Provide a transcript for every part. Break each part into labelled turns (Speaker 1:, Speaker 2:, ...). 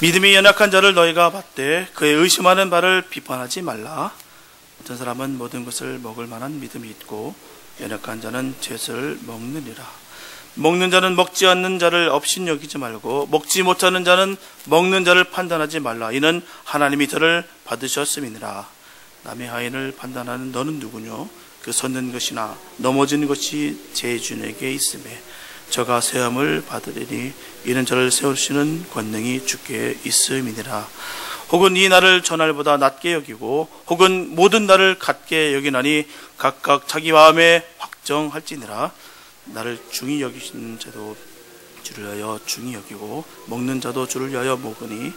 Speaker 1: 믿음이 연약한 자를 너희가 받되 그의 의심하는 바를 비판하지 말라. 어떤 사람은 모든 것을 먹을 만한 믿음이 있고 연약한 자는 잿을 먹느니라. 먹는 자는 먹지 않는 자를 업신여기지 말고 먹지 못하는 자는 먹는 자를 판단하지 말라. 이는 하나님이 저를 받으셨음이니라. 남의 하인을 판단하는 너는 누구뇨? 그 섰는 것이나 넘어진 것이 제 주인에게 있음에 저가 세움을 받으리니 이는 저를 세우시는 권능이 주께 있음이니라. 혹은 이 날을 저날보다 낮게 여기고 혹은 모든 날을 같게 여기나니 각각 자기 마음에 확정할지니라. 나를 중히 여기시는 자도 주를 위하여 중히 여기고 먹는 자도 주를 위하여 먹으니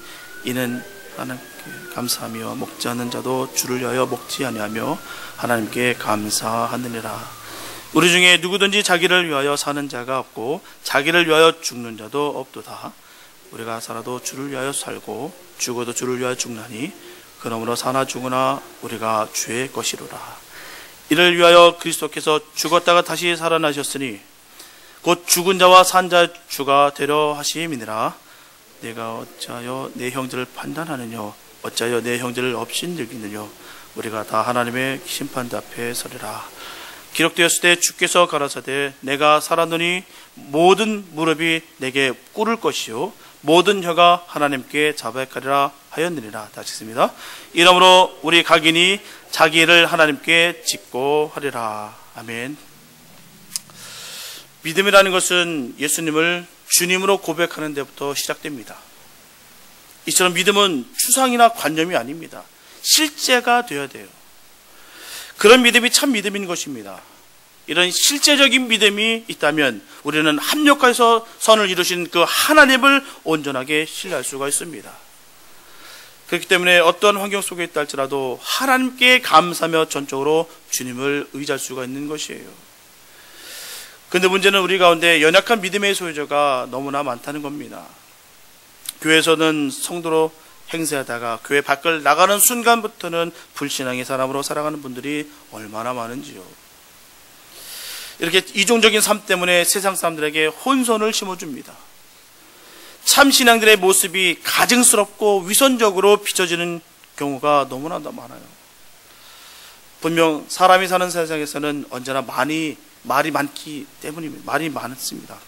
Speaker 1: 이는 하나님께 감사하며 먹지 않는 자도 주를 위하여 먹지 아니하며 하나님께 감사하느니라. 우리 중에 누구든지 자기를 위하여 사는 자가 없고 자기를 위하여 죽는 자도 없도다. 우리가 살아도 주를 위하여 살고 죽어도 주를 위하여 죽나니 그러므로 사나 죽으나 우리가 주의 것이로라. 이를 위하여 그리스도께서 죽었다가 다시 살아나셨으니 곧 죽은 자와 산 자 주가 되려 하심이니라. 내가 어찌하여 내 형제를 판단하느냐? 어찌하여 내 형제를 업신여기느냐? 우리가 다 하나님의 심판대 앞에 서리라. 기록되었을 때 주께서 가라사대 내가 살았노니 모든 무릎이 내게 꿇을 것이요 모든 혀가 하나님께 자백하리라 하였느니라. 다시 읽습니다. 이러므로 우리 각인이 자기 일을 하나님께 짓고 하리라. 아멘. 믿음이라는 것은 예수님을 주님으로 고백하는 데부터 시작됩니다. 이처럼 믿음은 추상이나 관념이 아닙니다. 실제가 되어야 돼요. 그런 믿음이 참 믿음인 것입니다. 이런 실제적인 믿음이 있다면 우리는 합력해서 선을 이루신 그 하나님을 온전하게 신뢰할 수가 있습니다. 그렇기 때문에 어떤 환경 속에 있다 할지라도 하나님께 감사하며 전적으로 주님을 의지할 수가 있는 것이에요. 그런데 문제는 우리 가운데 연약한 믿음의 소유자가 너무나 많다는 겁니다. 교회에서는 성도로 행세하다가 교회 밖을 나가는 순간부터는 불신앙의 사람으로 살아가는 분들이 얼마나 많은지요. 이렇게 이중적인 삶 때문에 세상 사람들에게 혼선을 심어줍니다. 참 신앙들의 모습이 가증스럽고 위선적으로 비춰지는 경우가 너무나 많아요. 분명 사람이 사는 세상에서는 언제나 말이 많기 때문입니다. 말이 많습니다.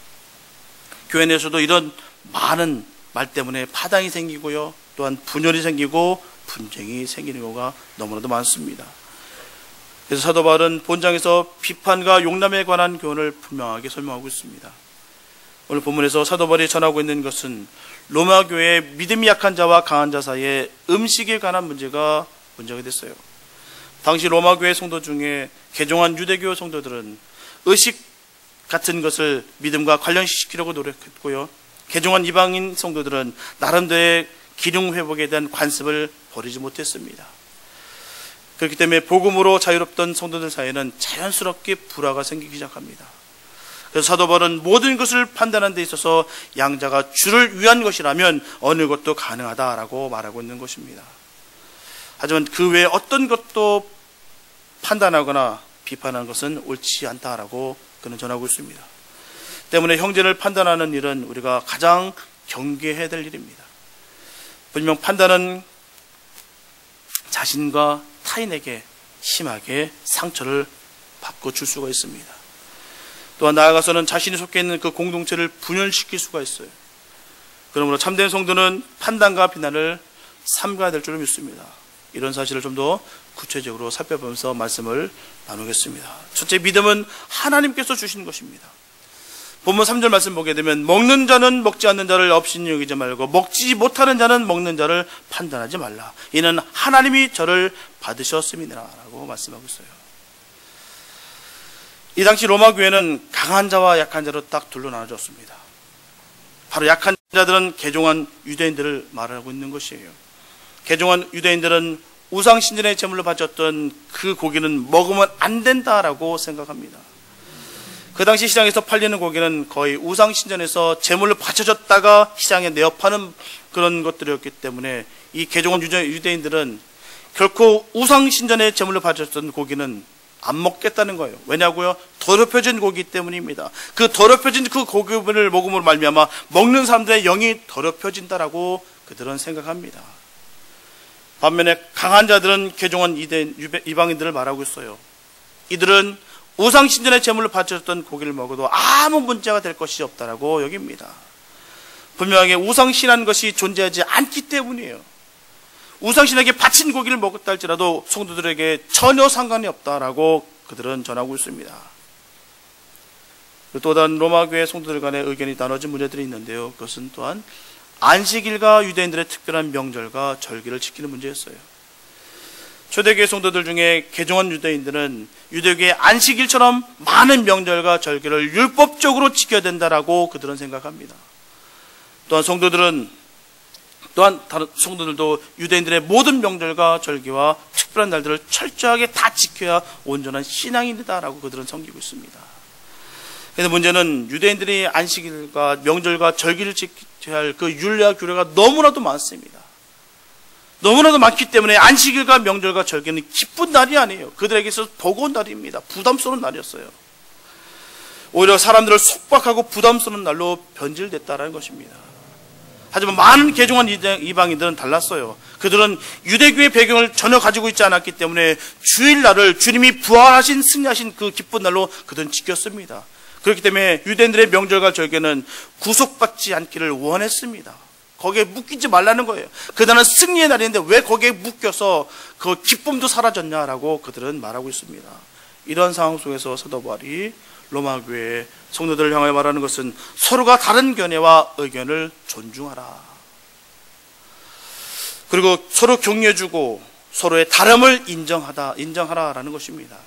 Speaker 1: 교회 내에서도 이런 많은 말 때문에 파당이 생기고요. 또한 분열이 생기고 분쟁이 생기는 경우가 너무나도 많습니다. 그래서 사도 바울은 본장에서 비판과 용남에 관한 교훈을 분명하게 설명하고 있습니다. 오늘 본문에서 사도 바울이 전하고 있는 것은 로마 교회의 믿음이 약한 자와 강한 자 사이에 음식에 관한 문제가 됐어요. 당시 로마 교회 성도 중에 개종한 유대교 성도들은 의식 같은 것을 믿음과 관련시키려고 노력했고요. 개종한 이방인 성도들은 나름대로의 기능 회복에 대한 관습을 버리지 못했습니다. 그렇기 때문에 복음으로 자유롭던 성도들 사이에는 자연스럽게 불화가 생기기 시작합니다. 그래서 사도 바울은 모든 것을 판단하는 데 있어서 양자가 주를 위한 것이라면 어느 것도 가능하다라고 말하고 있는 것입니다. 하지만 그 외에 어떤 것도 판단하거나 비판하는 것은 옳지 않다라고 그는 전하고 있습니다. 때문에 형제를 판단하는 일은 우리가 가장 경계해야 될 일입니다. 분명 판단은 자신과 타인에게 심하게 상처를 받고 줄 수가 있습니다. 또한 나아가서는 자신이 속해 있는 그 공동체를 분열시킬 수가 있어요. 그러므로 참된 성도는 판단과 비난을 삼가야 될 줄을 믿습니다. 이런 사실을 좀 더 구체적으로 살펴보면서 말씀을 나누겠습니다. 첫째, 믿음은 하나님께서 주신 것입니다. 본문 3절 말씀 보게 되면 먹는 자는 먹지 않는 자를 업신이 여기지 말고 먹지 못하는 자는 먹는 자를 판단하지 말라. 이는 하나님이 저를 받으셨음이니라 라고 말씀하고 있어요. 이 당시 로마 교회는 강한 자와 약한 자로 딱 둘로 나눠졌습니다. 바로 약한 자들은 개종한 유대인들을 말하고 있는 것이에요. 개종한 유대인들은 우상신전의 제물로 바쳤던 그 고기는 먹으면 안 된다라고 생각합니다. 그 당시 시장에서 팔리는 고기는 거의 우상신전에서 제물로 바쳐졌다가 시장에 내어 파는 그런 것들이었기 때문에 이 개종한 유대인들은 결코 우상신전의 제물로 바쳤던 고기는 안 먹겠다는 거예요. 왜냐고요? 더럽혀진 고기 때문입니다. 그 더럽혀진 그 고기를 먹음으로 말미암아 먹는 사람들의 영이 더럽혀진다라고 그들은 생각합니다. 반면에 강한 자들은 개종한 이방인들을 말하고 있어요. 이들은 우상신전의 제물로 바쳐졌던 고기를 먹어도 아무 문제가 될 것이 없다라고 여깁니다. 분명하게 우상신한 것이 존재하지 않기 때문이에요. 우상신에게 바친 고기를 먹었다 할지라도 성도들에게 전혀 상관이 없다라고 그들은 전하고 있습니다. 또 다른 로마교회 성도들 간의 의견이 나눠진 문제들이 있는데요. 그것은 또한 안식일과 유대인들의 특별한 명절과 절기를 지키는 문제였어요. 초대교회 성도들 중에 개종한 유대인들은 유대교의 안식일처럼 많은 명절과 절기를 율법적으로 지켜야 된다라고 그들은 생각합니다. 또한 다른 성도들도 유대인들의 모든 명절과 절기와 특별한 날들을 철저하게 다 지켜야 온전한 신앙인이다라고 그들은 섬기고 있습니다. 그런데 문제는 유대인들이 안식일과 명절과 절기를 지켜야 할 그 율례와 규례가 너무나도 많습니다. 너무나도 많기 때문에 안식일과 명절과 절기는 기쁜 날이 아니에요. 그들에게 있어서 버거운 날입니다. 부담스러운 날이었어요. 오히려 사람들을 속박하고 부담스러운 날로 변질됐다는 것입니다. 하지만 많은 개종한 이방인들은 달랐어요. 그들은 유대교의 배경을 전혀 가지고 있지 않았기 때문에 주일날을 주님이 부활하신 승리하신 그 기쁜 날로 그들은 지켰습니다. 그렇기 때문에 유대인들의 명절과 절개는 구속받지 않기를 원했습니다. 거기에 묶이지 말라는 거예요. 그날은 승리의 날인데 왜 거기에 묶여서 그 기쁨도 사라졌냐라고 그들은 말하고 있습니다. 이런 상황 속에서 사도 바울이 로마 교회의 성도들을 향하여 말하는 것은 서로가 다른 견해와 의견을 존중하라. 그리고 서로 격려해주고 서로의 다름을 인정하라라는 것입니다.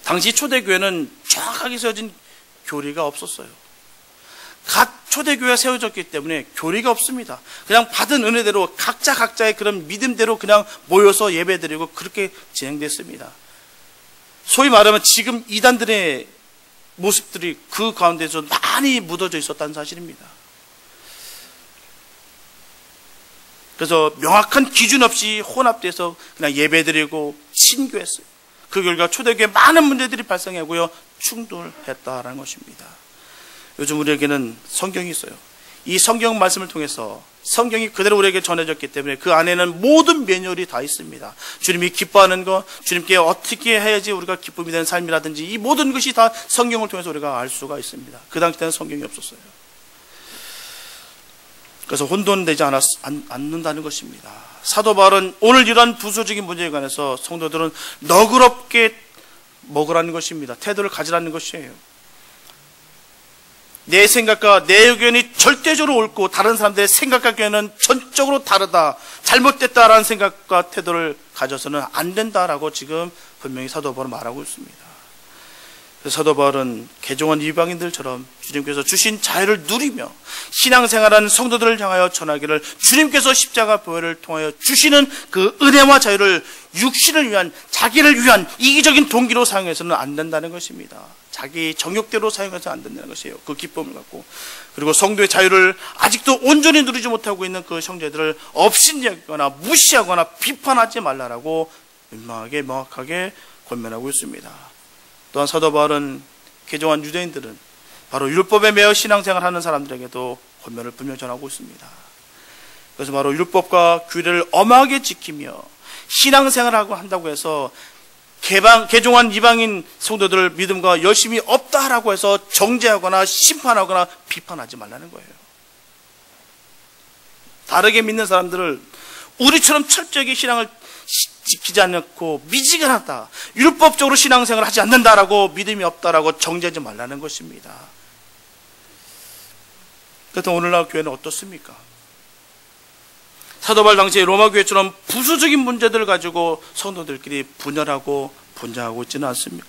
Speaker 1: 당시 초대교회는 정확하게 세워진 교리가 없었어요. 각 초대교회가 세워졌기 때문에 교리가 없습니다. 그냥 받은 은혜대로 각자의 그런 믿음대로 그냥 모여서 예배드리고 그렇게 진행됐습니다. 소위 말하면 지금 이단들의 모습들이 그 가운데서 많이 묻어져 있었다는 사실입니다. 그래서 명확한 기준 없이 혼합돼서 그냥 예배드리고 신교했어요. 그 결과 초대교회에 많은 문제들이 발생하고요, 충돌했다라는 것입니다. 요즘 우리에게는 성경이 있어요. 이 성경 말씀을 통해서 성경이 그대로 우리에게 전해졌기 때문에 그 안에는 모든 매뉴얼이 다 있습니다. 주님이 기뻐하는 것, 주님께 어떻게 해야지 우리가 기쁨이 되는 삶이라든지 이 모든 것이 다 성경을 통해서 우리가 알 수가 있습니다. 그 당시 때는 성경이 없었어요. 그래서 혼돈되지 않는다는 것입니다. 사도 바울은 오늘 이러한 부수적인 문제에 관해서 성도들은 너그럽게 먹으라는 것입니다. 태도를 가지라는 것이에요. 내 생각과 내 의견이 절대적으로 옳고 다른 사람들의 생각과 의견은 전적으로 다르다, 잘못됐다라는 생각과 태도를 가져서는 안 된다라고 지금 분명히 사도 바울은 말하고 있습니다. 그래서 사도 바울은 개종한 이방인들처럼 주님께서 주신 자유를 누리며 신앙생활하는 성도들을 향하여 전하기를 주님께서 십자가 보혈을 통하여 주시는 그 은혜와 자유를 육신을 위한, 자기를 위한 이기적인 동기로 사용해서는 안 된다는 것입니다. 자기 정욕대로 사용해서 안 된다는 것이에요. 그 기쁨을 갖고. 그리고 성도의 자유를 아직도 온전히 누리지 못하고 있는 그 형제들을 업신여기거나 무시하거나 비판하지 말라라고 명확하게 권면하고 있습니다. 또한 사도 바울은 개종한 유대인들은 바로 율법에 매여 신앙생활하는 사람들에게도 권면을 분명히 전하고 있습니다. 그래서 바로 율법과 규례를 엄하게 지키며 신앙생활하고 한다고 해서 개종한 이방인 성도들을 믿음과 열심이 없다라고 해서 정죄하거나 심판하거나 비판하지 말라는 거예요. 다르게 믿는 사람들을 우리처럼 철저하게 신앙을 지키지 않고 미지근하다, 율법적으로 신앙생활을 하지 않는다라고 믿음이 없다라고 정죄하지 말라는 것입니다. 그래서 오늘날 교회는 어떻습니까? 사도 바울 당시에 로마 교회처럼 부수적인 문제들을 가지고 성도들끼리 분열하고 분쟁하고 있지는 않습니까?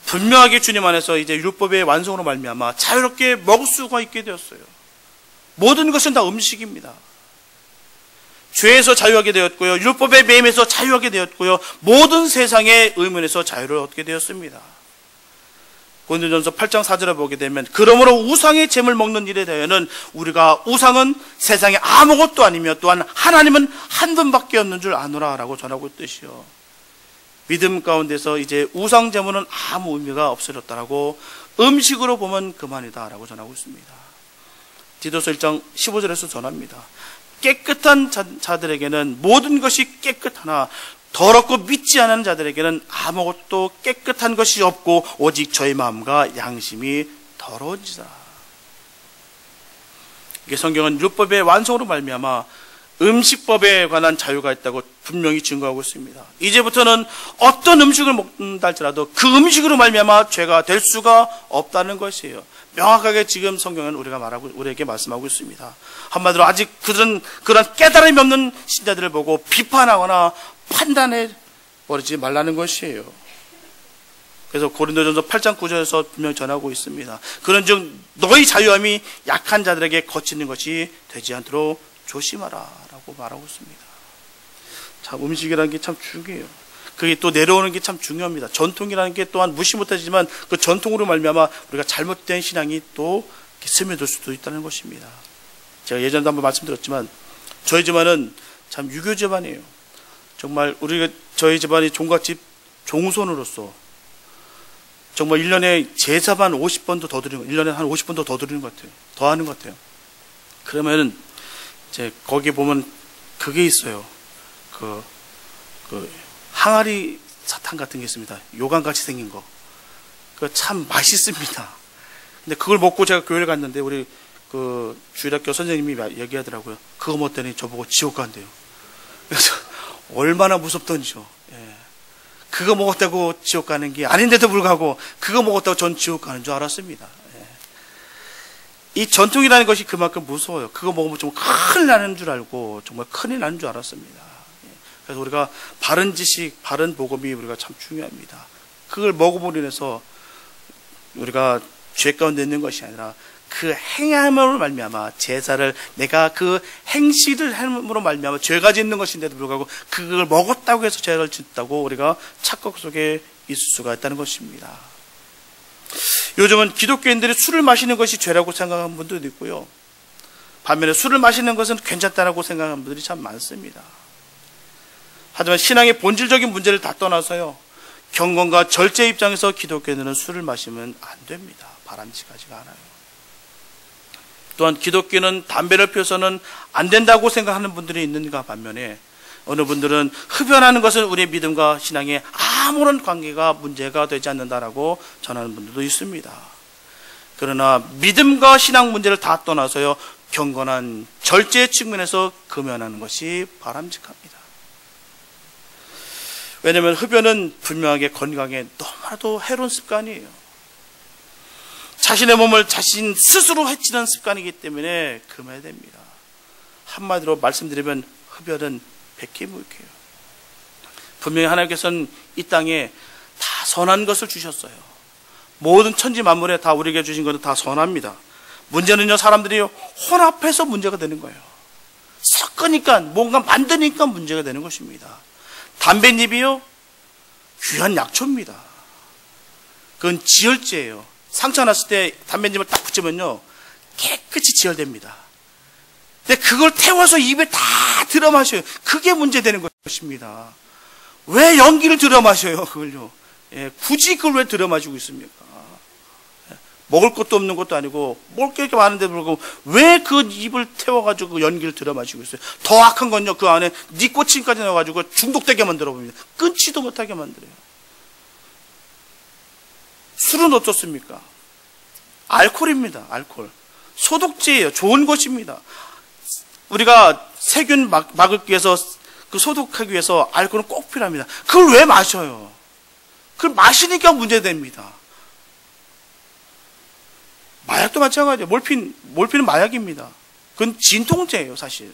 Speaker 1: 분명하게 주님 안에서 이제 율법의 완성으로 말미암아 자유롭게 먹을 수가 있게 되었어요. 모든 것은 다 음식입니다. 죄에서 자유하게 되었고요, 율법의 매임에서 자유하게 되었고요, 모든 세상의 의문에서 자유를 얻게 되었습니다. 고린도전서 8장 4절에 보게 되면 그러므로 우상의 잼을 먹는 일에 대해서는 우리가 우상은 세상에 아무것도 아니며 또한 하나님은 한 분밖에 없는 줄 아노라 라고 전하고 있듯이요. 믿음 가운데서 이제 우상 제물은 아무 의미가 없어졌다라고 음식으로 보면 그만이다라고 전하고 있습니다. 디도서 1장 15절에서 전합니다. 깨끗한 자들에게는 모든 것이 깨끗하나 더럽고 믿지 않은 자들에게는 아무것도 깨끗한 것이 없고 오직 저희 마음과 양심이 더러운지라. 이게 성경은 율법의 완성으로 말미암아 음식법에 관한 자유가 있다고 분명히 증거하고 있습니다. 이제부터는 어떤 음식을 먹는다 할지라도 그 음식으로 말미암아 죄가 될 수가 없다는 것이에요. 명확하게 지금 성경은 우리에게 말씀하고 있습니다. 한마디로 아직 그런 깨달음이 없는 신자들을 보고 비판하거나 판단해 버리지 말라는 것이에요. 그래서 고린도전서 8장 9절에서 분명히 전하고 있습니다. 그런즉 너희 자유함이 약한 자들에게 거치는 것이 되지 않도록 조심하라 라고 말하고 있습니다. 참 음식이라는 게 참 중요해요. 그게 또 내려오는 게 참 중요합니다. 전통이라는 게 또한 무시 못하지만 그 전통으로 말미암아 우리가 잘못된 신앙이 또 스며들 수도 있다는 것입니다. 제가 예전에도 한번 말씀드렸지만 저희 집안은 참 유교 집안이에요. 정말 저희 집안이 종갓집 종손으로서 정말 1년에 제사만 50번도 더 드리는, 1년에 한 50번도 더 드리는 것 같아요. 더 하는 것 같아요. 그러면은 이제 거기 보면 그게 있어요. 그 항아리 사탕 같은 게 있습니다. 요강같이 생긴 거. 그거 참 맛있습니다. 근데 그걸 먹고 제가 교회를 갔는데 우리 그 주일학교 선생님이 얘기하더라고요. 그거 먹더니 저보고 지옥 간대요. 그래서 얼마나 무섭던지요. 예. 그거 먹었다고 지옥 가는 게 아닌데도 불구하고 그거 먹었다고 전 지옥 가는 줄 알았습니다. 예. 이 전통이라는 것이 그만큼 무서워요. 그거 먹으면 좀 큰일 나는 줄 알고 정말 큰일 나는 줄 알았습니다. 예. 그래서 우리가 바른 지식, 바른 복음이 우리가 참 중요합니다. 그걸 먹음으로 인해서 우리가 죄 가운데 있는 것이 아니라 그 행함으로 말미암아 제사를 내가 그 행실을 함으로 말미암아 죄가 짓는 것인데도 불구하고 그걸 먹었다고 해서 죄를 짓다고 우리가 착각 속에 있을 수가 있다는 것입니다. 요즘은 기독교인들이 술을 마시는 것이 죄라고 생각하는 분들도 있고요. 반면에 술을 마시는 것은 괜찮다라고 생각하는 분들이 참 많습니다. 하지만 신앙의 본질적인 문제를 다 떠나서요, 경건과 절제 입장에서 기독교인들은 술을 마시면 안 됩니다. 바람직하지가 않아요. 또한 기독교는 담배를 피워서는 안 된다고 생각하는 분들이 있는가 반면에 어느 분들은 흡연하는 것은 우리의 믿음과 신앙에 아무런 관계가 문제가 되지 않는다라고 전하는 분들도 있습니다. 그러나 믿음과 신앙 문제를 다 떠나서요, 경건한 절제의 측면에서 금연하는 것이 바람직합니다. 왜냐하면 흡연은 분명하게 건강에 너무나도 해로운 습관이에요. 자신의 몸을 자신 스스로 해치는 습관이기 때문에 금해야 됩니다. 한마디로 말씀드리면 흡연은 백해무익해요. 분명히 하나님께서는 이 땅에 다 선한 것을 주셨어요. 모든 천지 만물에 다 우리에게 주신 것은 다 선합니다. 문제는요, 사람들이 혼합해서 문제가 되는 거예요. 섞으니까 뭔가 만드니까 문제가 되는 것입니다. 담뱃잎이요, 귀한 약초입니다. 그건 지혈제예요. 상처 났을 때 담뱃잎을 딱 붙이면요, 깨끗이 지혈됩니다. 근데 그걸 태워서 입에 다 들어 마셔요. 그게 문제되는 것입니다. 왜 연기를 들어 마셔요, 그걸요? 예, 굳이 그걸 왜 들어 마시고 있습니까? 예, 먹을 것도 없는 것도 아니고, 먹을 게 이렇게 많은데 불구하고, 왜 그 입을 태워가지고 그 연기를 들어 마시고 있어요? 더 악한 건요, 그 안에 니코틴까지 넣어가지고 중독되게 만들어 봅니다. 끊지도 못하게 만들어요. 술은 어떻습니까? 알코올입니다. 알코올. 소독제예요. 좋은 것입니다. 우리가 세균 막기 위해서, 그 소독하기 위해서 알코올은 꼭 필요합니다. 그걸 왜 마셔요? 그걸 마시니까 문제됩니다. 마약도 마찬가지예요. 몰핀은 마약입니다. 그건 진통제예요, 사실.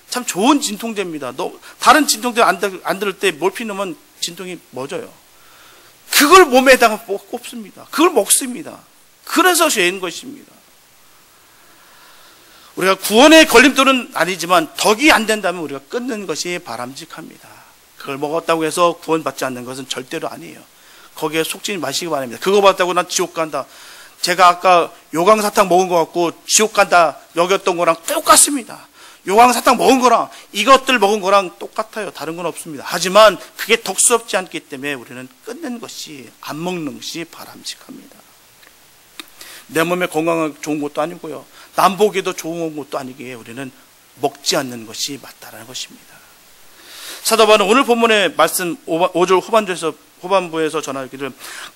Speaker 1: 참 좋은 진통제입니다. 다른 진통제 안 들을 때 몰핀 넣으면 진통이 멎어요. 그걸 몸에다가 꼽습니다. 그걸 먹습니다. 그래서 죄인 것입니다. 우리가 구원의 걸림돌은 아니지만 덕이 안 된다면 우리가 끊는 것이 바람직합니다. 그걸 먹었다고 해서 구원받지 않는 것은 절대로 아니에요. 거기에 속지 마시기 바랍니다. 그거 받았다고 난 지옥 간다. 제가 아까 요강사탕 먹은 것 같고 지옥 간다 여겼던 거랑 똑같습니다. 요강사탕 먹은 거랑 이것들 먹은 거랑 똑같아요. 다른 건 없습니다. 하지만 그게 독스럽지 않기 때문에 우리는 끊는 것이, 안 먹는 것이 바람직합니다. 내 몸에 건강하게 좋은 것도 아니고요, 남 보기에도 좋은 것도 아니기에 우리는 먹지 않는 것이 맞다라는 것입니다. 사도 바울은 오늘 본문의 말씀 5절 후반부에서 전하기를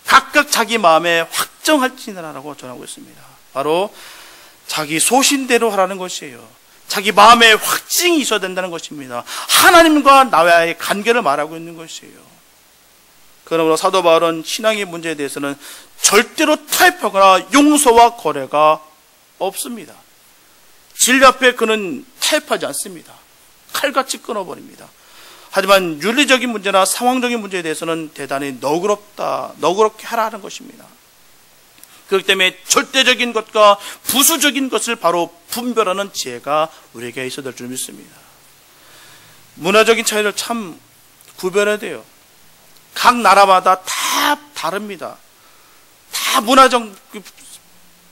Speaker 1: 각각 자기 마음에 확정할지니라라고 전하고 있습니다. 바로 자기 소신대로 하라는 것이에요. 자기 마음에 확증이 있어야 된다는 것입니다. 하나님과 나와의 관계를 말하고 있는 것이에요. 그러므로 사도 바울은 신앙의 문제에 대해서는 절대로 타협하거나 용서와 거래가 없습니다. 진리 앞에 그는 타협하지 않습니다. 칼같이 끊어버립니다. 하지만 윤리적인 문제나 상황적인 문제에 대해서는 대단히 너그럽게 하라는 것입니다. 그렇기 때문에 절대적인 것과 부수적인 것을 바로 분별하는 지혜가 우리에게 있어야 될 줄 믿습니다. 문화적인 차이를 참 구별해야 돼요. 각 나라마다 다 다릅니다. 다 문화적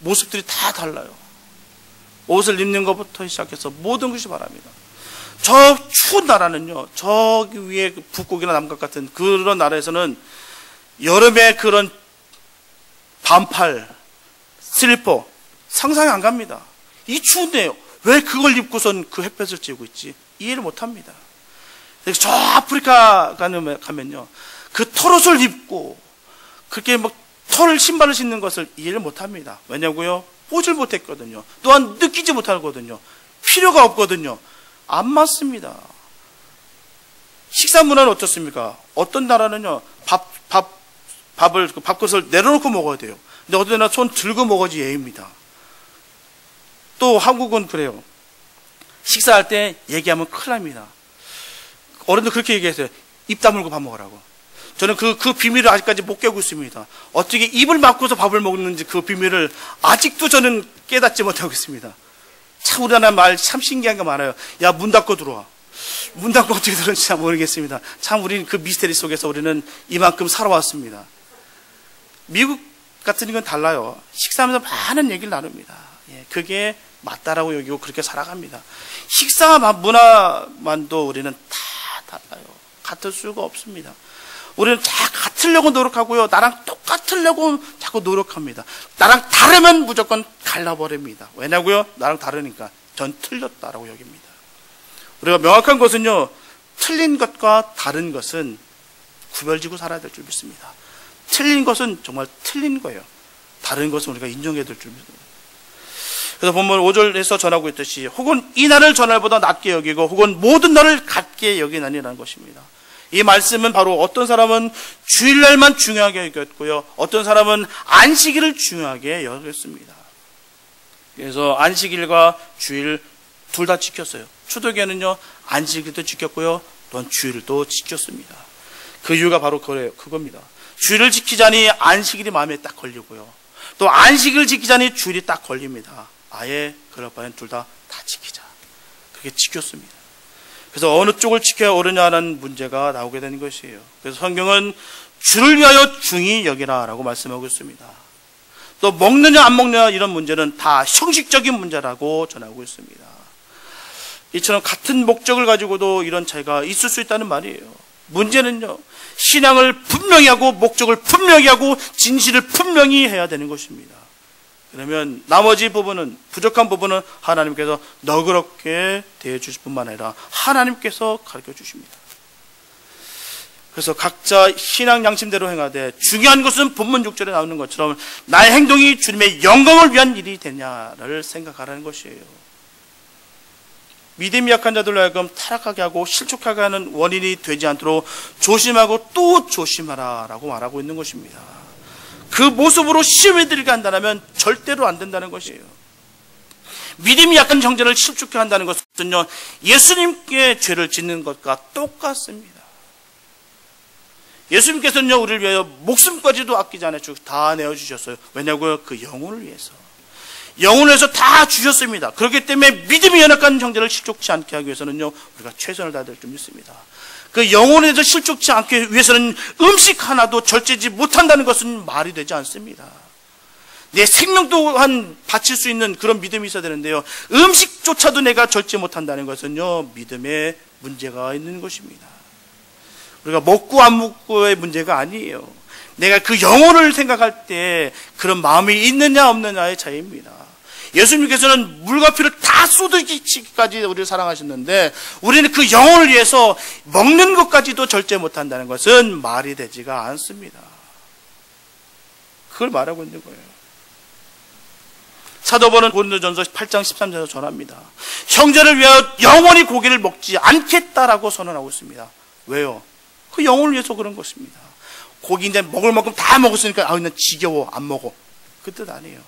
Speaker 1: 모습들이 다 달라요. 옷을 입는 것부터 시작해서 모든 것이 바랍니다. 저 추운 나라는요, 저기 위에 북극이나 남극 같은 그런 나라에서는 여름에 그런 반팔, 슬리퍼 상상이 안 갑니다. 이 추운데요, 왜 그걸 입고선 그 햇볕을 쬐고 있지? 이해를 못 합니다. 저 아프리카 가면요, 그 털옷을 입고 그렇게 막 털 신발을 신는 것을 이해를 못 합니다. 왜냐고요? 보질 못했거든요. 또한 느끼지 못하거든요. 필요가 없거든요. 안 맞습니다. 식사 문화는 어떻습니까? 어떤 나라는요, 밥그릇을 내려놓고 먹어야 돼요. 근데 어떤 나라 손 들고 먹어야지 예의입니다. 또 한국은 그래요. 식사할 때 얘기하면 큰일 납니다. 어른들 그렇게 얘기했어요. 입 다물고 밥 먹으라고. 저는 그 비밀을 아직까지 못 깨고 있습니다. 어떻게 입을 막고서 밥을 먹는지 그 비밀을 아직도 저는 깨닫지 못하고 있습니다. 참 우리나라 말 참 신기한 게 많아요. 야, 문 닫고 들어와. 문 닫고 어떻게 들어오는지 잘 모르겠습니다. 참 우리는 그 미스테리 속에서 우리는 이만큼 살아왔습니다. 미국 같은 건 달라요. 식사하면서 많은 얘기를 나눕니다. 예, 그게 맞다라고 여기고 그렇게 살아갑니다. 식사 문화만도 우리는 다 달라요. 같을 수가 없습니다. 우리는 다 같으려고 노력하고요, 나랑 똑같으려고 자꾸 노력합니다. 나랑 다르면 무조건 갈라버립니다. 왜냐고요? 나랑 다르니까 전 틀렸다라고 여깁니다. 우리가 명확한 것은요, 틀린 것과 다른 것은 구별지고 살아야 될 줄 믿습니다. 틀린 것은 정말 틀린 거예요. 다른 것은 우리가 인정해야 될 줄 믿습니다. 그래서 본문 5절에서 전하고 있듯이 혹은 이 날을 전날보다 낮게 여기고 혹은 모든 날을 같게 여기나니라는 것입니다. 이 말씀은 바로 어떤 사람은 주일날만 중요하게 여겼고요, 어떤 사람은 안식일을 중요하게 여겼습니다. 그래서 안식일과 주일 둘 다 지켰어요. 초대교회는요, 안식일도 지켰고요, 또한 주일도 지켰습니다. 그 이유가 바로 그겁니다. 주일을 지키자니 안식일이 마음에 딱 걸리고요, 또 안식일을 지키자니 주일이 딱 걸립니다. 아예 그럴 바엔 둘 다 지키자. 그게 지켰습니다. 그래서 어느 쪽을 지켜야 옳으냐는 문제가 나오게 되는 것이에요. 그래서 성경은 주를 위하여 중히 여기라라고 말씀하고 있습니다. 또 먹느냐 안 먹느냐 이런 문제는 다 형식적인 문제라고 전하고 있습니다. 이처럼 같은 목적을 가지고도 이런 차이가 있을 수 있다는 말이에요. 문제는요, 신앙을 분명히 하고 목적을 분명히 하고 진실을 분명히 해야 되는 것입니다. 그러면 나머지 부분은, 부족한 부분은 하나님께서 너그럽게 대해주실 뿐만 아니라 하나님께서 가르쳐 주십니다. 그래서 각자 신앙 양심대로 행하되 중요한 것은 본문 6절에 나오는 것처럼 나의 행동이 주님의 영광을 위한 일이 되냐를 생각하라는 것이에요. 믿음이 약한 자들로 하여금 타락하게 하고 실족하게 하는 원인이 되지 않도록 조심하고 또 조심하라 라고 말하고 있는 것입니다. 그 모습으로 시험에 들게 한다면 절대로 안 된다는 것이에요. 믿음이 약한 형제를 실족해 한다는 것은요, 예수님께 죄를 짓는 것과 똑같습니다. 예수님께서는요, 우리를 위하여 목숨까지도 아끼지 않으시고 다 내어주셨어요. 왜냐고요? 그 영혼을 위해서. 영혼을 위해서 다 주셨습니다. 그렇기 때문에 믿음이 연약한 형제를 실족치 않게 하기 위해서는요, 우리가 최선을 다해야 될 줄 믿습니다. 그 영혼에 대해서 실족치 않기 위해서는 음식 하나도 절제지 못한다는 것은 말이 되지 않습니다. 내 생명 또한 바칠 수 있는 그런 믿음이 있어야 되는데요. 음식조차도 내가 절제 못한다는 것은요, 믿음에 문제가 있는 것입니다. 우리가 먹고 안 먹고의 문제가 아니에요. 내가 그 영혼을 생각할 때 그런 마음이 있느냐 없느냐의 차이입니다. 예수님께서는 물과 피를 다 쏟으시기까지 우리를 사랑하셨는데, 우리는 그 영혼을 위해서 먹는 것까지도 절제 못한다는 것은 말이 되지가 않습니다. 그걸 말하고 있는 거예요. 사도 바울은 고린도전서 8장 13절에서 전합니다. 형제를 위하여 영원히 고기를 먹지 않겠다라고 선언하고 있습니다. 왜요? 그 영혼을 위해서 그런 것입니다. 고기 이제 먹을 만큼 다 먹었으니까 나 지겨워 안 먹어, 그 뜻 아니에요.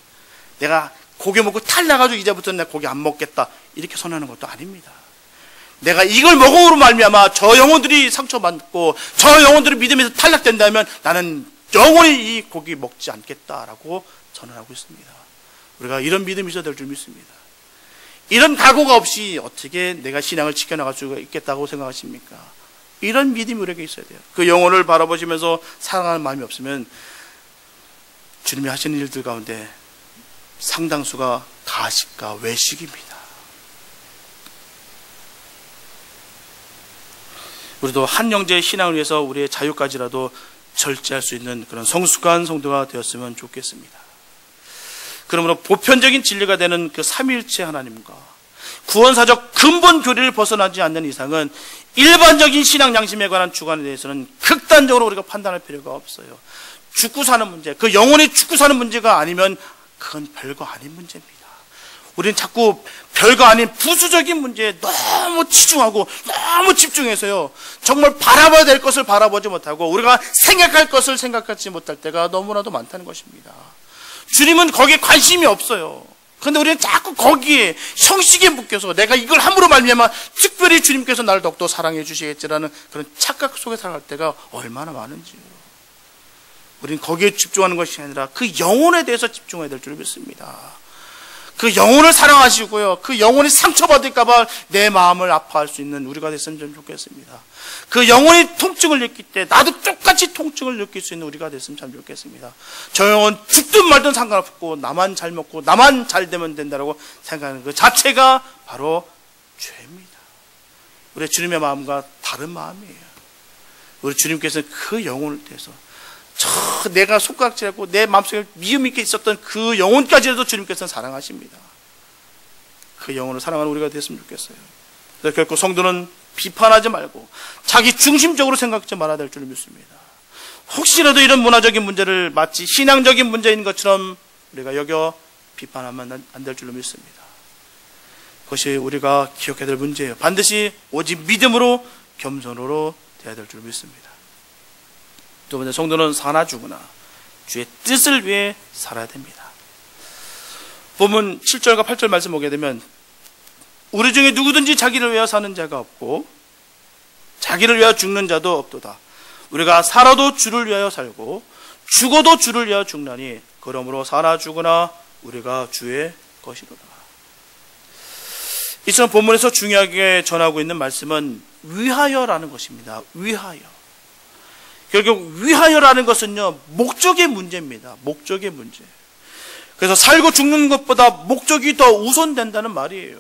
Speaker 1: 내가 고기 먹고 탈나가지고 이제부터는 내가 고기 안 먹겠다 이렇게 선언하는 것도 아닙니다. 내가 이걸 먹음으로 말미암아 저 영혼들이 상처받고 저 영혼들이 믿음에서 탈락된다면 나는 영원히 이 고기 먹지 않겠다라고 선언하고 있습니다. 우리가 이런 믿음이 있어야 될 줄 믿습니다. 이런 각오가 없이 어떻게 내가 신앙을 지켜나갈 수가 있겠다고 생각하십니까? 이런 믿음이 우리에게 있어야 돼요. 그 영혼을 바라보시면서 사랑하는 마음이 없으면 주님이 하시는 일들 가운데 상당수가 가식과 외식입니다. 우리도 한 형제의 신앙을 위해서 우리의 자유까지라도 절제할 수 있는 그런 성숙한 성도가 되었으면 좋겠습니다. 그러므로 보편적인 진리가 되는 그 삼위일체 하나님과 구원사적 근본 교리를 벗어나지 않는 이상은 일반적인 신앙 양심에 관한 주관에 대해서는 극단적으로 우리가 판단할 필요가 없어요. 죽고 사는 문제, 그 영혼이 죽고 사는 문제가 아니면 그건 별거 아닌 문제입니다. 우리는 자꾸 별거 아닌 부수적인 문제에 너무 치중하고 너무 집중해서요, 정말 바라봐야 될 것을 바라보지 못하고 우리가 생각할 것을 생각하지 못할 때가 너무나도 많다는 것입니다. 주님은 거기에 관심이 없어요. 그런데 우리는 자꾸 거기에 형식에 묶여서 내가 이걸 함으로 말미암아 특별히 주님께서 나를 더욱더 사랑해 주시겠지라는 그런 착각 속에 살아갈 때가 얼마나 많은지요. 우리는 거기에 집중하는 것이 아니라 그 영혼에 대해서 집중해야 될 줄 믿습니다. 그 영혼을 사랑하시고요, 그 영혼이 상처받을까 봐 내 마음을 아파할 수 있는 우리가 됐으면 좀 좋겠습니다. 그 영혼이 통증을 느낄 때 나도 똑같이 통증을 느낄 수 있는 우리가 됐으면 참 좋겠습니다. 저 영혼 죽든 말든 상관없고 나만 잘 먹고 나만 잘 되면 된다고 생각하는 그 자체가 바로 죄입니다. 우리 주님의 마음과 다른 마음이에요. 우리 주님께서는 그 영혼을 대해서 내가 손가락질하고 내 마음속에 미움 있게 있었던 그 영혼까지라도 주님께서는 사랑하십니다. 그 영혼을 사랑하는 우리가 됐으면 좋겠어요. 그래서 결코 성도는 비판하지 말고 자기 중심적으로 생각하지 말아야 될 줄 믿습니다. 혹시라도 이런 문화적인 문제를 마치 신앙적인 문제인 것처럼 우리가 여겨 비판하면 안 될 줄로 믿습니다. 그것이 우리가 기억해야 될 문제예요. 반드시 오직 믿음으로 겸손으로 되어야 될 줄 믿습니다. 두 번째, 성도는 사나 죽으나 주의 뜻을 위해 살아야 됩니다. 본문 7절과 8절 말씀 보게 되면 우리 중에 누구든지 자기를 위하여 사는 자가 없고 자기를 위하여 죽는 자도 없도다. 우리가 살아도 주를 위하여 살고 죽어도 주를 위하여 죽나니 그러므로 사나 죽으나 우리가 주의 것이로다. 이처럼 본문에서 중요하게 전하고 있는 말씀은 위하여라는 것입니다. 위하여. 결국 위하여라는 것은요, 목적의 문제입니다. 목적의 문제. 그래서 살고 죽는 것보다 목적이 더 우선된다는 말이에요.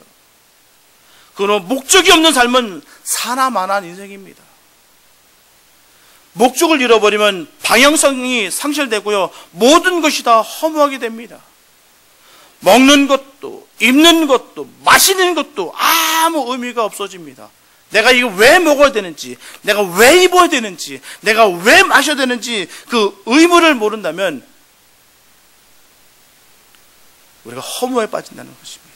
Speaker 1: 그러나 목적이 없는 삶은 사나만한 인생입니다. 목적을 잃어버리면 방향성이 상실되고요, 모든 것이 다 허무하게 됩니다. 먹는 것도 입는 것도 마시는 것도 아무 의미가 없어집니다. 내가 이거 왜 먹어야 되는지, 내가 왜 입어야 되는지, 내가 왜 마셔야 되는지 그 의무를 모른다면 우리가 허무에 빠진다는 것입니다.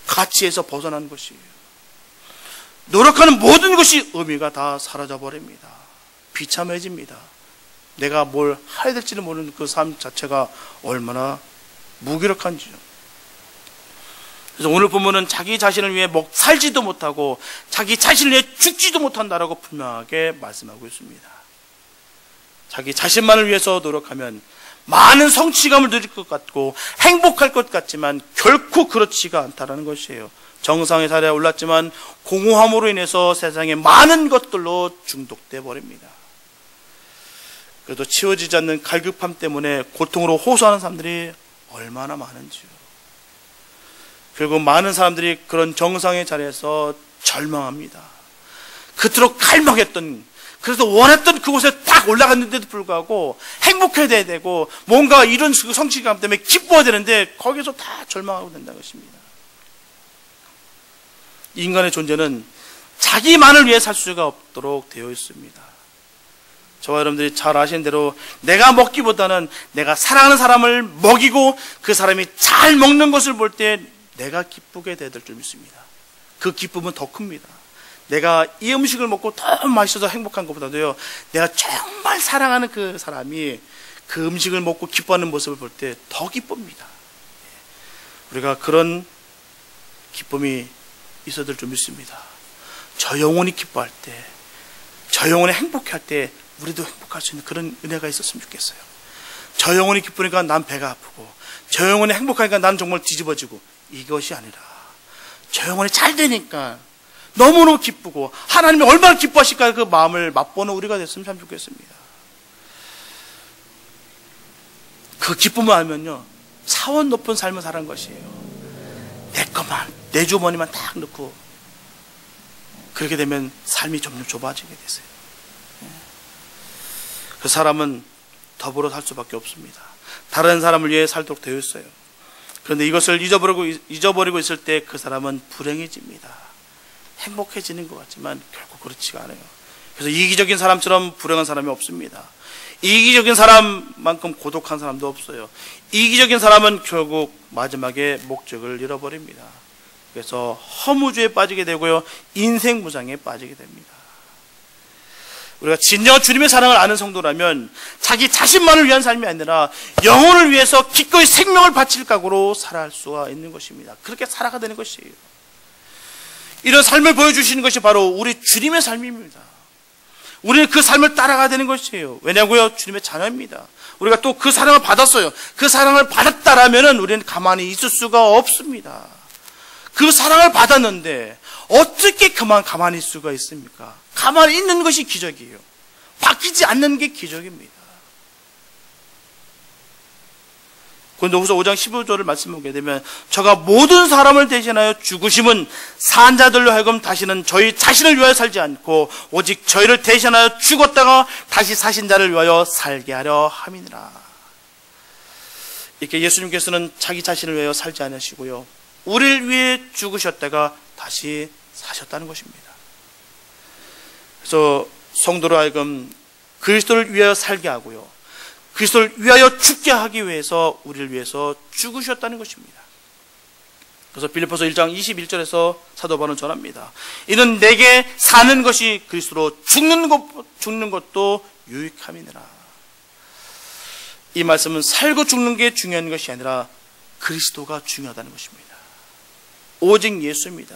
Speaker 1: 가치에서 벗어나는 것이에요. 노력하는 모든 것이 의미가 다 사라져버립니다. 비참해집니다. 내가 뭘 해야 될지를 모르는 그 삶 자체가 얼마나 무기력한지요. 그래서 오늘 본문은 자기 자신을 위해 살지도 못하고 자기 자신을 위해 죽지도 못한다라고 분명하게 말씀하고 있습니다. 자기 자신만을 위해서 노력하면 많은 성취감을 누릴 것 같고 행복할 것 같지만 결코 그렇지가 않다라는 것이에요. 정상의 자리에 올랐지만 공허함으로 인해서 세상의 많은 것들로 중독돼 버립니다. 그래도 치워지지 않는 갈급함 때문에 고통으로 호소하는 사람들이 얼마나 많은지요. 결국 많은 사람들이 그런 정상의 자리에서 절망합니다. 그토록 갈망했던, 그래서 원했던 그곳에 딱 올라갔는데도 불구하고 행복해야 되고 뭔가 이런 성취감 때문에 기뻐야 되는데 거기서 다 절망하고 된다는 것입니다. 인간의 존재는 자기만을 위해 살 수가 없도록 되어 있습니다. 저와 여러분들이 잘 아시는 대로 내가 먹기보다는 내가 사랑하는 사람을 먹이고 그 사람이 잘 먹는 것을 볼 때 내가 기쁘게 될 줄 믿습니다. 그 기쁨은 더 큽니다. 내가 이 음식을 먹고 더 맛있어서 행복한 것보다도요, 내가 정말 사랑하는 그 사람이 그 음식을 먹고 기뻐하는 모습을 볼 때 더 기쁩니다. 우리가 그런 기쁨이 있어야 될 줄 믿습니다. 저 영혼이 기뻐할 때, 저 영혼이 행복할 때 우리도 행복할 수 있는 그런 은혜가 있었으면 좋겠어요. 저 영혼이 기쁘니까 난 배가 아프고, 저 영혼이 행복하니까 난 정말 뒤집어지고, 이것이 아니라 저 영혼이 잘 되니까 너무너무 기쁘고 하나님이 얼마나 기뻐하실까 그 마음을 맛보는 우리가 됐으면 참 좋겠습니다. 그 기쁨을 알면요, 차원 높은 삶을 사는 것이에요. 내 것만, 내 주머니만 딱 넣고, 그렇게 되면 삶이 점점 좁아지게 되세요. 그 사람은 더불어 살 수밖에 없습니다. 다른 사람을 위해 살도록 되어 있어요. 그런데 이것을 잊어버리고 있을 때 그 사람은 불행해집니다. 행복해지는 것 같지만 결국 그렇지가 않아요. 그래서 이기적인 사람처럼 불행한 사람이 없습니다. 이기적인 사람만큼 고독한 사람도 없어요. 이기적인 사람은 결국 마지막에 목적을 잃어버립니다. 그래서 허무주의에 빠지게 되고요, 인생 무상에 빠지게 됩니다. 우리가 진정한 주님의 사랑을 아는 성도라면 자기 자신만을 위한 삶이 아니라 영혼을 위해서 기꺼이 생명을 바칠 각오로 살아갈 수가 있는 것입니다. 그렇게 살아가 되는 것이에요. 이런 삶을 보여주시는 것이 바로 우리 주님의 삶입니다. 우리는 그 삶을 따라가야 되는 것이에요. 왜냐고요? 주님의 자녀입니다. 우리가 또 그 사랑을 받았어요. 그 사랑을 받았다라면 우리는 가만히 있을 수가 없습니다. 그 사랑을 받았는데 어떻게 가만히 있을 수가 있습니까? 가만히 있는 것이 기적이에요. 바뀌지 않는 게 기적입니다. 고린도후서 5장 15절을 말씀하게 되면 저가 모든 사람을 대신하여 죽으심은 산 자들로 하여금 다시는 저희 자신을 위하여 살지 않고 오직 저희를 대신하여 죽었다가 다시 사신 자를 위하여 살게 하려 함이니라. 이렇게 예수님께서는 자기 자신을 위하여 살지 않으시고요, 우리를 위해 죽으셨다가 다시 사셨다는 것입니다. 그래서 성도로 하여금 그리스도를 위하여 살게 하고요, 그리스도를 위하여 죽게 하기 위해서 우리를 위해서 죽으셨다는 것입니다. 그래서 빌립보서 1장 21절에서 사도 바울은 전합니다. 이는 내게 사는 것이 그리스도로 죽는 것도 유익함이니라. 이 말씀은 살고 죽는 게 중요한 것이 아니라 그리스도가 중요하다는 것입니다. 오직 예수입니다.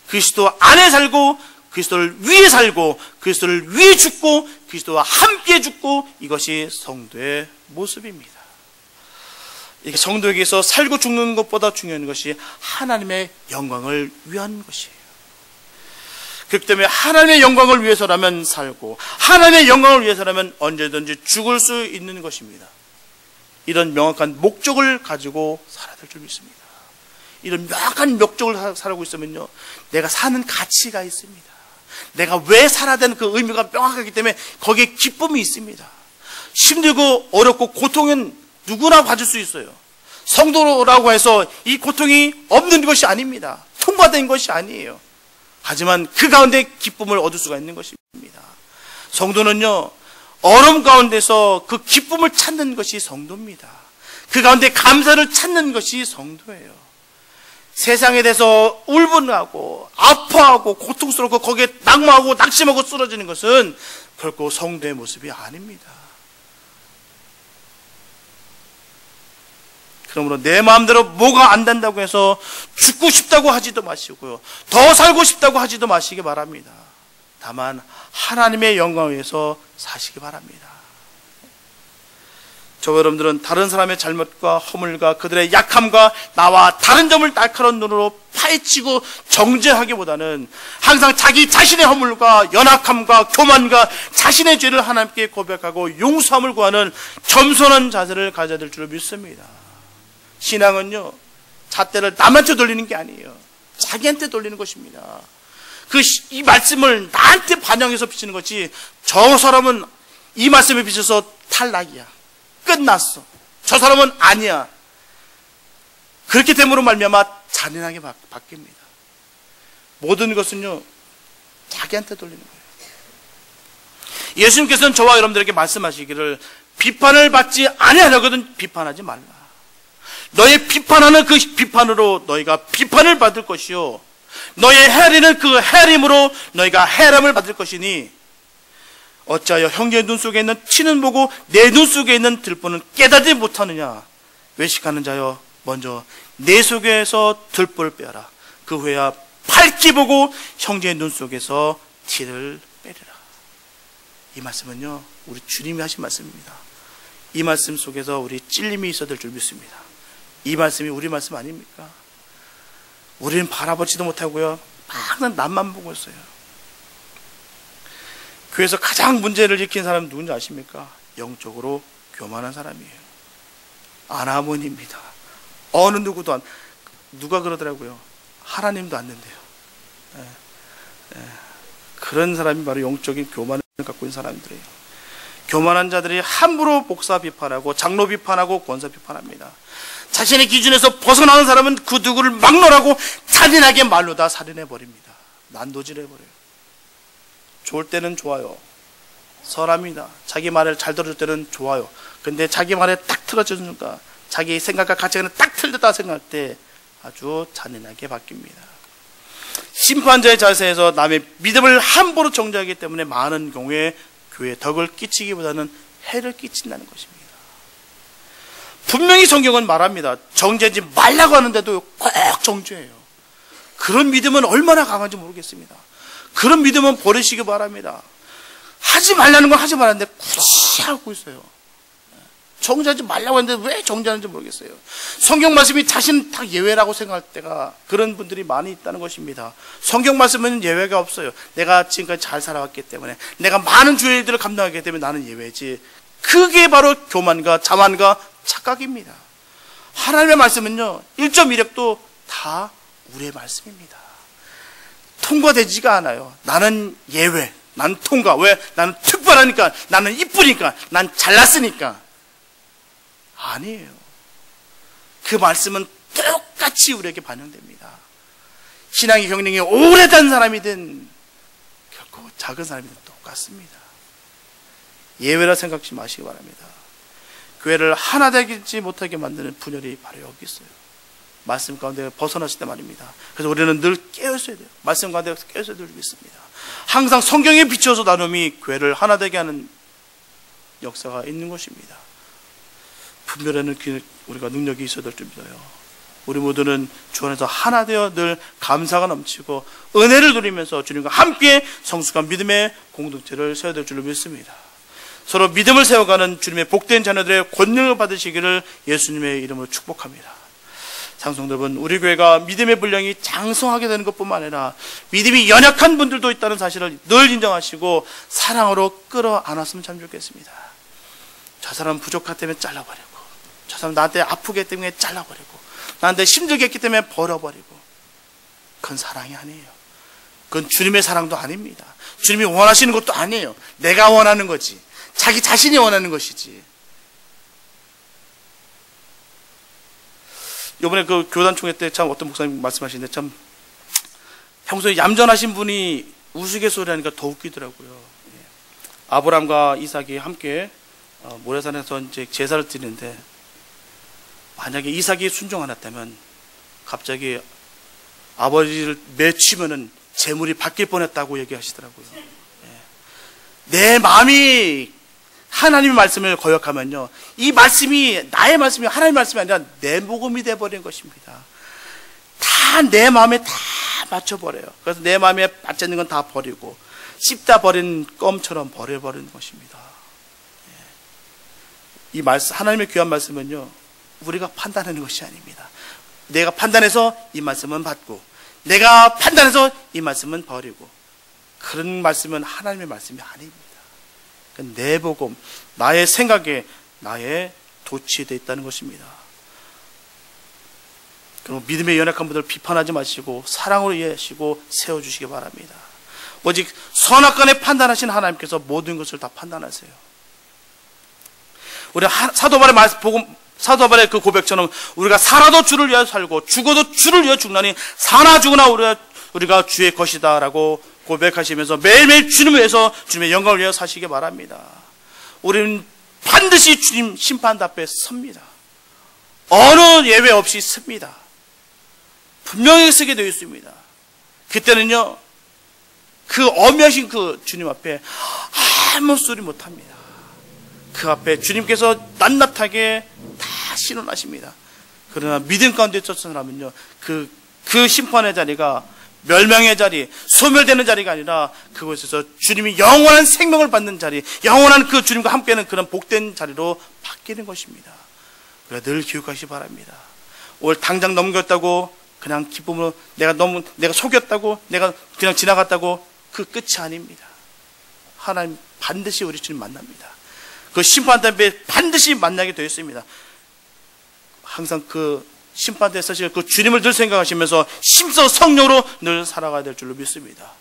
Speaker 1: 그리스도 안에 살고 그리스도를 위해 살고 그리스도를 위해 죽고 그리스도와 함께 죽고, 이것이 성도의 모습입니다. 이게 성도에게서 살고 죽는 것보다 중요한 것이 하나님의 영광을 위한 것이에요. 그렇기 때문에 하나님의 영광을 위해서라면 살고 하나님의 영광을 위해서라면 언제든지 죽을 수 있는 것입니다. 이런 명확한 목적을 가지고 살아야 될 줄 믿습니다. 이런 명확한 목적을 살고 있으면요, 내가 사는 가치가 있습니다. 내가 왜 살아야 되는 그 의미가 명확하기 때문에 거기에 기쁨이 있습니다. 힘들고 어렵고 고통은 누구나 가질 수 있어요. 성도라고 해서 이 고통이 없는 것이 아닙니다. 통과된 것이 아니에요. 하지만 그 가운데 기쁨을 얻을 수가 있는 것입니다. 성도는요, 어려움 가운데서 그 기쁨을 찾는 것이 성도입니다. 그 가운데 감사를 찾는 것이 성도예요. 세상에 대해서 울분하고 아파하고 고통스럽고 거기에 낙마하고 낙심하고 쓰러지는 것은 결코 성도의 모습이 아닙니다. 그러므로 내 마음대로 뭐가 안 된다고 해서 죽고 싶다고 하지도 마시고요, 더 살고 싶다고 하지도 마시기 바랍니다. 다만 하나님의 영광을 위해서 사시기 바랍니다. 저 여러분들은 다른 사람의 잘못과 허물과 그들의 약함과 나와 다른 점을 날카로운 눈으로 파헤치고 정죄하기보다는 항상 자기 자신의 허물과 연약함과 교만과 자신의 죄를 하나님께 고백하고 용서함을 구하는 겸손한 자세를 가져야 될 줄 믿습니다. 신앙은요, 잣대를 남한테 돌리는 게 아니에요. 자기한테 돌리는 것입니다. 이 말씀을 나한테 반영해서 비치는 것이, 저 사람은 이 말씀에 비춰서 탈락이야, 끝났어, 저 사람은 아니야, 그렇게 됨으로 말미암아 잔인하게 바뀝니다. 모든 것은요, 자기한테 돌리는 거예요. 예수님께서는 저와 여러분들에게 말씀하시기를, 비판을 받지 아니하려거든 비판하지 말라. 너의 비판하는 그 비판으로 너희가 비판을 받을 것이요, 너의 해리는 그 해림으로 너희가 해림을 받을 것이니, 어찌하여 형제의 눈 속에 있는 티는 보고 내 눈 속에 있는 들보는 깨닫지 못하느냐. 외식하는 자여, 먼저 내 속에서 들보를 빼라. 그 후에야 밝히 보고 형제의 눈 속에서 티를 빼리라. 이 말씀은요, 우리 주님이 하신 말씀입니다. 이 말씀 속에서 우리 찔림이 있어야 될 줄 믿습니다. 이 말씀이 우리 말씀 아닙니까? 우리는 바라보지도 못하고요, 항상 남만 보고 있어요. 교회에서 가장 문제를 일으킨 사람은 누군지 아십니까? 영적으로 교만한 사람이에요. 아나몬입니다. 어느 누구도 누가 그러더라고요, 하나님도 안 된대요. 그런 사람이 바로 영적인 교만을 갖고 있는 사람들이에요. 교만한 자들이 함부로 목사 비판하고 장로 비판하고 권사 비판합니다. 자신의 기준에서 벗어나는 사람은 그 누구를 막론하고 잔인하게 말로 다 살인해버립니다. 난도질해버려요. 좋을 때는 좋아요, 선합니다. 자기 말을 잘 들어줄 때는 좋아요. 근데 자기 말에 딱 틀어주니까, 자기 생각과 가치관은 딱 틀렸다 생각할 때 아주 잔인하게 바뀝니다. 심판자의 자세에서 남의 믿음을 함부로 정죄하기 때문에 많은 경우에 교회에 덕을 끼치기보다는 해를 끼친다는 것입니다. 분명히 성경은 말합니다. 정죄하지 말라고 하는데도 꼭 정죄해요. 그런 믿음은 얼마나 강한지 모르겠습니다. 그런 믿음은 버리시기 바랍니다. 하지 말라는 건 하지 말았는데 굳이 하고 있어요. 정죄하지 말라고 했는데 왜 정죄하는지 모르겠어요. 성경 말씀이 자신 딱 예외라고 생각할 때가, 그런 분들이 많이 있다는 것입니다. 성경 말씀은 예외가 없어요. 내가 지금까지 잘 살아왔기 때문에, 내가 많은 주의 일들을 감당하기 때문에 나는 예외지. 그게 바로 교만과 자만과 착각입니다. 하나님의 말씀은요, 1.1획도 다 우리의 말씀입니다. 통과되지가 않아요. 나는 예외, 나는 통과. 왜? 나는 특별하니까, 나는 이쁘니까, 난 잘났으니까. 아니에요. 그 말씀은 똑같이 우리에게 반영됩니다. 신앙의 경력이 오래된 사람이든 결코 작은 사람이든 똑같습니다. 예외라 생각하지 마시기 바랍니다. 교회를 하나 되지 못하게 만드는 분열이 바로 여기 있어요. 말씀 가운데 벗어났을 때 말입니다. 그래서 우리는 늘 깨어있어야 돼요. 말씀 가운데 깨어있어야 될 줄 믿습니다. 항상 성경에 비춰서 나눔이 교회를 하나 되게 하는 역사가 있는 것입니다. 분별하는 우리가 능력이 있어야 될 줄 믿어요. 우리 모두는 주 안에서 하나 되어 늘 감사가 넘치고 은혜를 누리면서 주님과 함께 성숙한 믿음의 공동체를 세워야 될 줄 믿습니다. 서로 믿음을 세워가는 주님의 복된 자녀들의 권능을 받으시기를 예수님의 이름으로 축복합니다. 장성도 여러분, 우리 교회가 믿음의 분량이 장성하게 되는 것뿐만 아니라 믿음이 연약한 분들도 있다는 사실을 늘 인정하시고 사랑으로 끌어안았으면 참 좋겠습니다. 저 사람 부족하기 때문에 잘라버리고, 저 사람 나한테 아프기 때문에 잘라버리고, 나한테 힘들게 했기 때문에 버려버리고, 그건 사랑이 아니에요. 그건 주님의 사랑도 아닙니다. 주님이 원하시는 것도 아니에요. 내가 원하는 거지, 자기 자신이 원하는 것이지. 이번에 그 교단총회 때 참 어떤 목사님 말씀하시는데, 참 평소에 얌전하신 분이 우스갯소리 하니까 더 웃기더라고요. 아브람과 이삭이 함께 모래산에서 이제 제사를 드리는데, 만약에 이삭이 순종 안 했다면 갑자기 아버지를 맺히면은 재물이 바뀔 뻔했다고 얘기하시더라고요. 내 마음이 하나님의 말씀을 거역하면요, 이 말씀이 나의 말씀이 하나님의 말씀이 아니라 내 복음이 되어버린 것입니다. 다 내 마음에 다 맞춰버려요. 그래서 내 마음에 맞지 않는 건 다 버리고, 씹다 버린 껌처럼 버려버리는 것입니다. 이 말씀, 하나님의 귀한 말씀은요, 우리가 판단하는 것이 아닙니다. 내가 판단해서 이 말씀은 받고, 내가 판단해서 이 말씀은 버리고, 그런 말씀은 하나님의 말씀이 아닙니다. 내 복음, 나의 생각에, 나의 도취에 되어 있다는 것입니다. 그럼 믿음의 연약한 분들 비판하지 마시고 사랑으로 이해하시고 세워주시기 바랍니다. 오직 선악간에 판단하신 하나님께서 모든 것을 다 판단하세요. 우리 사도 바울의 그 고백처럼 우리가 살아도 주를 위하여 살고 죽어도 주를 위하여 죽나니 사나 죽으나 우리가 주의 것이다 라고 고백하시면서 매일매일 주님을 위해서 주님의 영광을 위하여 사시기 바랍니다. 우리는 반드시 주님 심판 앞에 섭니다. 어느 예외 없이 섭니다. 분명히 쓰게 되어 있습니다. 그때는요, 그 엄하신 그 주님 앞에 아무 소리 못합니다. 그 앞에 주님께서 낱낱하게 다 신원하십니다. 그러나 믿음 가운데 있었던 사람은요, 그 심판의 자리가 멸망의 자리, 소멸되는 자리가 아니라 그곳에서 주님이 영원한 생명을 받는 자리, 영원한 그 주님과 함께하는 그런 복된 자리로 바뀌는 것입니다. 그래서 늘 기억하시기 바랍니다. 올 당장 넘겼다고 그냥 기쁨으로 내가 속였다고, 내가 그냥 지나갔다고 그 끝이 아닙니다. 하나님 반드시 우리 주님 만납니다. 그 심판대에 반드시 만나게 되어 있습니다. 항상 그 심판대에 서실 그 주님을 늘 생각하시면서 심서 성령으로 늘 살아가야 될 줄로 믿습니다.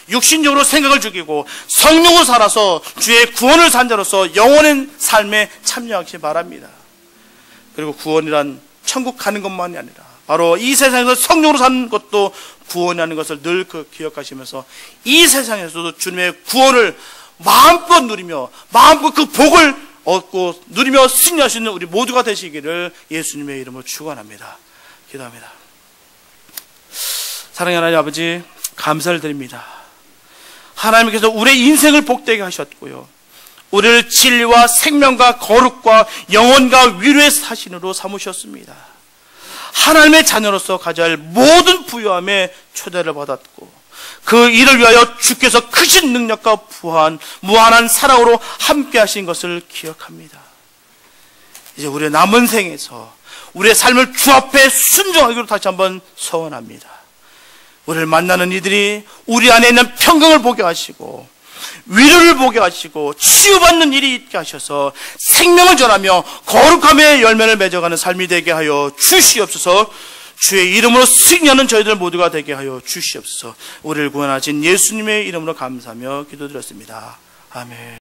Speaker 1: 육신적으로 생각을 죽이고 성령으로 살아서 주의 구원을 산 자로서 영원한 삶에 참여하시기 바랍니다. 그리고 구원이란 천국 가는 것만이 아니라 바로 이 세상에서 성령으로 사는 것도 구원이라는 것을 늘 기억하시면서 이 세상에서도 주님의 구원을 마음껏 누리며 마음껏 그 복을 얻고 누리며 승리할 수 있는 우리 모두가 되시기를 예수님의 이름으로 축원합니다. 기도합니다. 사랑하는 하나님 아버지, 감사를 드립니다. 하나님께서 우리의 인생을 복되게 하셨고요, 우리를 진리와 생명과 거룩과 영혼과 위로의 사신으로 삼으셨습니다. 하나님의 자녀로서 가져야 할 모든 부요함에 초대를 받았고 그 일을 위하여 주께서 크신 능력과 무한한 사랑으로 함께 하신 것을 기억합니다. 이제 우리의 남은 생에서 우리의 삶을 주 앞에 순종하기로 다시 한번 서원합니다. 우리를 만나는 이들이 우리 안에 있는 평강을 보게 하시고 위로를 보게 하시고 치유받는 일이 있게 하셔서 생명을 전하며 거룩함의 열매를 맺어가는 삶이 되게 하여 주시옵소서. 주의 이름으로 승리하는 저희들 모두가 되게 하여 주시옵소서. 우리를 구원하신 예수님의 이름으로 감사하며 기도드렸습니다. 아멘.